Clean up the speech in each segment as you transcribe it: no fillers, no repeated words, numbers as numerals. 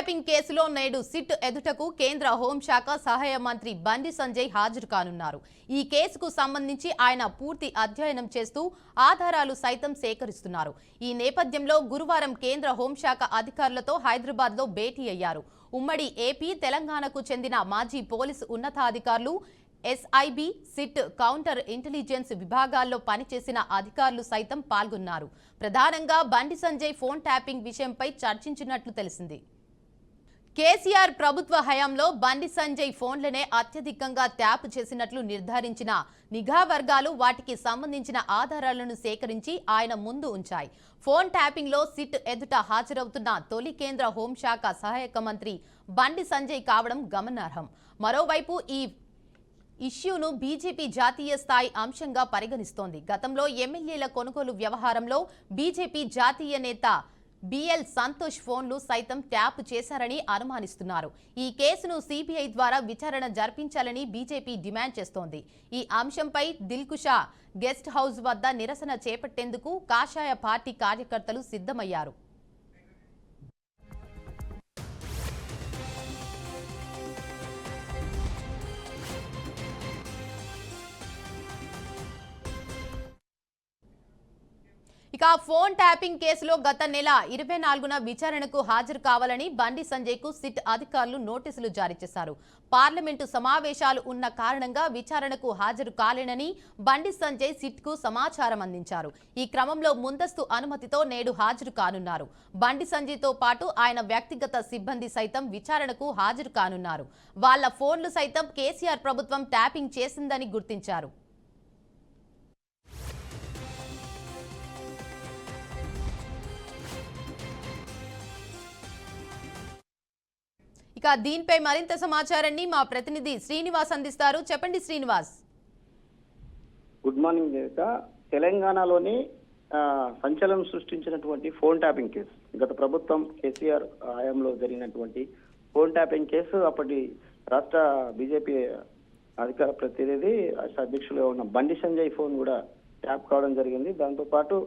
Tapping కేసులో నేడు SIT ఎదుటకు కేంద్ర హోంశాఖ సహాయ మంత్రి బండి సంజయ్ హాజరు కానున్నారు. ఈ కేసుకు సంబంధించి ఆయన పూర్తి అధ్యయనం చేస్తూ ఆధారాలు సైతం సేకరిస్తున్నారు. ఈ నేపథ్యంలో గురువారం కేంద్ర హోంశాఖ అధికారులతో హైదరాబాద్లో భేటీ అయ్యారు. ఉమ్మడి ఏపీ, తెలంగాణకు చెందిన మాజీ పోలీసు ఉన్నతాధికారులు, ఎస్ఐబి, సిట్, కౌంటర్ ఇంటెలిజెన్స్ విభాగాల్లో పనిచేసిన అధికారులు సైతం పాల్గొన్నారు. ప్రధానంగా బండి సంజయ్ ఫోన్ ట్యాపింగ్ విషయంపై చర్చించినట్లు తెలిసింది. కేసీఆర్ ప్రభుత్వ హయాంలో బండి సంజయ్ ఫోన్లనే అత్యధికంగా ట్యాప్ చేసినట్లు నిర్ధారించిన నిఘా వర్గాలు వాటికి సంబంధించిన ఆధారాలను సేకరించి ఆయన ముందు ఉంచాయి. ఫోన్ ట్యాపింగ్ లో సిట్ ఎదుట హాజరవుతున్న తొలి కేంద్ర హోంశాఖ సహాయక మంత్రి బండి సంజయ్ కావడం గమనార్హం. మరోవైపు ఈ ఇష్యూను బీజేపీ జాతీయ స్థాయి అంశంగా పరిగణిస్తోంది. గతంలో ఎమ్మెల్యేల కొనుగోలు వ్యవహారంలో బీజేపీ జాతీయ నేత బిఎల్ సంతోష్ ఫోన్లు సైతం ట్యాప్ చేశారని అనుమానిస్తున్నారు. ఈ కేసును సిబిఐ ద్వారా విచారణ జరిపించాలని బీజేపీ డిమాండ్ చేస్తోంది. ఈ అంశంపై దిల్కుషా గెస్ట్ హౌస్ వద్ద నిరసన చేపట్టేందుకు కాషాయ పార్టీ కార్యకర్తలు సిద్ధమయ్యారు. ఇక ఫోన్ ట్యాపింగ్ కేసులో గత నెల 24న విచారణకు హాజరు కావాలని బండి సంజయ్కు సిట్ అధికారులు నోటీసులు జారీ చేశారు. పార్లమెంటు సమావేశాలు ఉన్న కారణంగా విచారణకు హాజరు కాలేనని బండి సంజయ్ సిట్కు సమాచారం అందించారు. ఈ క్రమంలో ముందస్తు అనుమతితో నేడు హాజరు కానున్నారు. బండి సంజయ్తో పాటు ఆయన వ్యక్తిగత సిబ్బంది సైతం విచారణకు హాజరు కానున్నారు. వాళ్ల ఫోన్లు సైతం కేసీఆర్ ప్రభుత్వం ట్యాపింగ్ చేసిందని గుర్తించారు. ఇక దీనిపై మరింత సమాచారాన్ని మా ప్రతినిధి శ్రీనివాస్ అందిస్తారు. చెప్పండి శ్రీనివాస్. Good morning Devika. తెలంగాణలోని సంచలనం సృష్టించినటువంటి ఫోన్ ట్యాపింగ్ కేసు, గత ప్రభుత్వం కేసీఆర్ హయాంలో జరిగినటువంటి ఫోన్ ట్యాపింగ్ కేసు, అప్పటి రాష్ట్ర బీజేపీ అధికార ప్రతినిధి, రాష్ట్ర అధ్యక్షులుగా ఉన్న బండి సంజయ్ ఫోన్ కూడా ట్యాప్ కావడం జరిగింది. దాంతో పాటు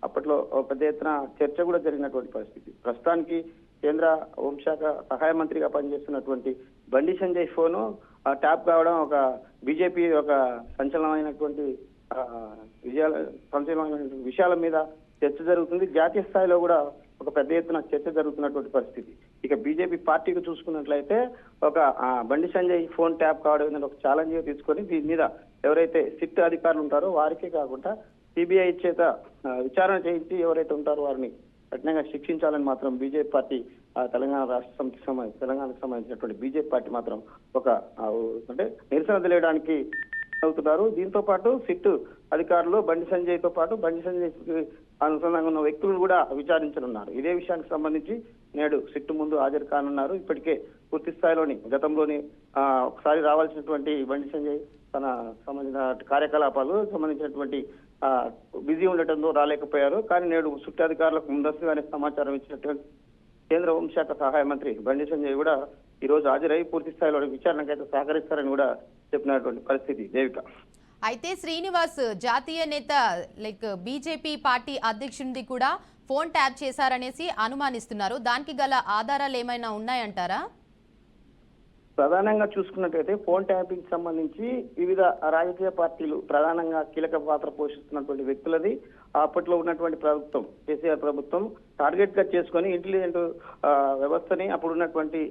అప్పట్లో పెద్ద ఎత్తున చర్చ కూడా జరిగినటువంటి పరిస్థితి. ప్రస్తుతానికి కేంద్ర హోంశాఖ సహాయ మంత్రిగా పనిచేస్తున్నటువంటి బండి సంజయ్ ఫోను ట్యాప్ కావడం ఒక బీజేపీ ఒక సంచలనమైనటువంటి విషయాల మీద చర్చ జరుగుతుంది. జాతీయ స్థాయిలో కూడా ఒక పెద్ద ఎత్తున చర్చ జరుగుతున్నటువంటి పరిస్థితి. ఇక బీజేపీ పార్టీకి చూసుకున్నట్లయితే ఒక బండి సంజయ్ ఫోన్ ట్యాప్ కావడం అనేది ఒక ఛాలెంజ్ గా తీసుకొని దీని మీద ఎవరైతే సిట్ అధికారులు ఉంటారో వారికే కాకుండా సిబిఐ చేత విచారణ చేయించి ఎవరైతే ఉంటారో వారిని కఠినంగా శిక్షించాలని మాత్రం బీజేపీ పార్టీ తెలంగాణ రాష్ట్ర సమితికి తెలంగాణకు సంబంధించినటువంటి బీజేపీ పార్టీ మాత్రం ఒక అంటే నిరసన తెలియడానికి అవుతున్నారు. దీంతో పాటు సిట్ అధికారులు బండి సంజయ్ తో పాటు బండి సంజయ్ అనుసంధానంగా ఉన్న వ్యక్తులను కూడా విచారించనున్నారు. ఇదే విషయానికి సంబంధించి నేడు సిట్ ముందు హాజరు కానున్నారు. ఇప్పటికే పూర్తి స్థాయిలోని గతంలోని ఒకసారి రావాల్సినటువంటి బండి సంజయ్ తన సంబంధించిన కార్యకలాపాలు సంబంధించినటువంటి బిజీ ఉండటంతో రాలేకపోయారు. కానీ నేడు సిట్ అధికారులకు ముందస్తుగానే సమాచారం ఇచ్చినటువంటి కేంద్ర హోంశాఖ సహాయ మంత్రి బండి సంజయ్ కూడా ఈ రోజు హాజరై పూర్తి స్థాయిలో విచారణకైతే సహకరిస్తారని కూడా చెప్పినటువంటి పరిస్థితి. దేవిక. అయితే శ్రీనివాస్, జాతీయ నేత బీజేపీ పార్టీ అధ్యక్షుడి కూడా ఫోన్ ట్యాప్ చేశారనేసి అనుమానిస్తున్నారు. దానికి గల ఆధారాలు ఏమైనా ఉన్నాయంటారా? ప్రధానంగా చూసుకున్నట్టయితే ఫోన్ ట్యాపింగ్ సంబంధించి వివిధ రాజకీయ పార్టీలు ప్రధానంగా కీలక పాత్ర పోషిస్తున్నటువంటి వ్యక్తులది అప్పట్లో ఉన్నటువంటి ప్రభుత్వం, కేసీఆర్ ప్రభుత్వం టార్గెట్ గా చేసుకొని ఇంటెలిజెంట్ వ్యవస్థని, అప్పుడు ఉన్నటువంటి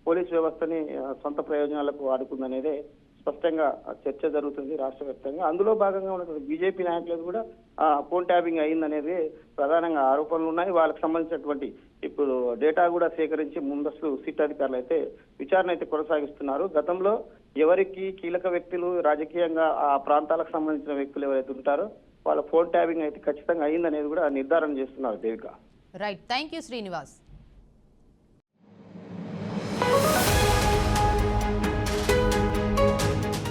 పోలీస్ వ్యవస్థని సొంత ప్రయోజనాలకు వాడుకుందనేదే స్పష్టంగా చర్చ జరుగుతుంది రాష్ట్ర వ్యాప్తంగా. అందులో భాగంగా ఉన్నటువంటి బీజేపీ నాయకులకు కూడా ఫోన్ ట్యాపింగ్ అయిందనేది ప్రధానంగా ఆరోపణలు ఉన్నాయి. వాళ్ళకి సంబంధించినటువంటి ఇప్పుడు డేటా కూడా సేకరించి ముందస్తు సిట్ అధికారులు అయితే విచారణ అయితే కొనసాగిస్తున్నారు. గతంలో ఎవరికి కీలక వ్యక్తులు రాజకీయంగా ఆ ప్రాంతాలకు సంబంధించిన వ్యక్తులు ఎవరైతే ఉంటారో వాళ్ళ ఫోన్ ట్యాపింగ్ అయితే ఖచ్చితంగా అయిందనేది కూడా నిర్ధారణ చేస్తున్నారు. Devika. Right, thank you Srinivas.